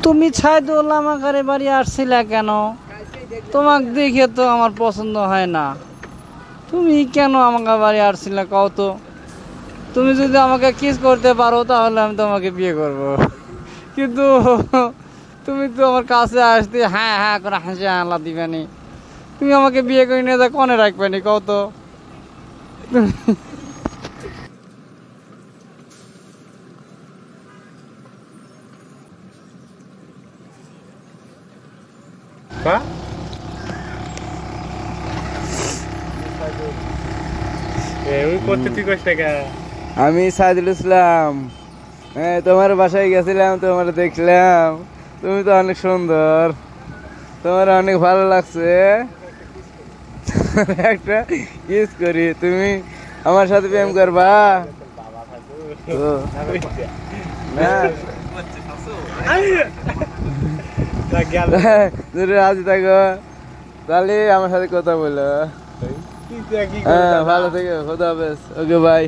তুমি ছাইদুল আমাদের বাড়ি আসছিলে কেন? তোমাকে দেখে তো আমার পছন্দ হয় না। তুমি কেন আমাকে বাড়ি আসছিলে কও তো? তুমি যদি আমাকে কিস করতে পারো তাহলে আমি তোমাকে বিয়ে করব। কিন্তু তুমি তো আমার কাছে আসতে হ্যাঁ হ্যাঁ করে হাসি আল্লাহ দিবানি। তুমি আমাকে বিয়ে করে নিয়ে যা কনে রাখবেনি কও তো? আমি সাইদুল ইসলাম। তোমার বাসায় গেছিলাম, তোমার দেখলাম, তুমি তো অনেক সুন্দর, তোমার অনেক ভালো লাগছে। একটা কিস করি, তুমি আমার সাথে প্রেম করবা? ও, না যদি রাজি থাকো তাহলে আমার সাথে কথা বলো। হ্যাঁ, ভালো থেকে খোদা হাফেজ। Okay bye.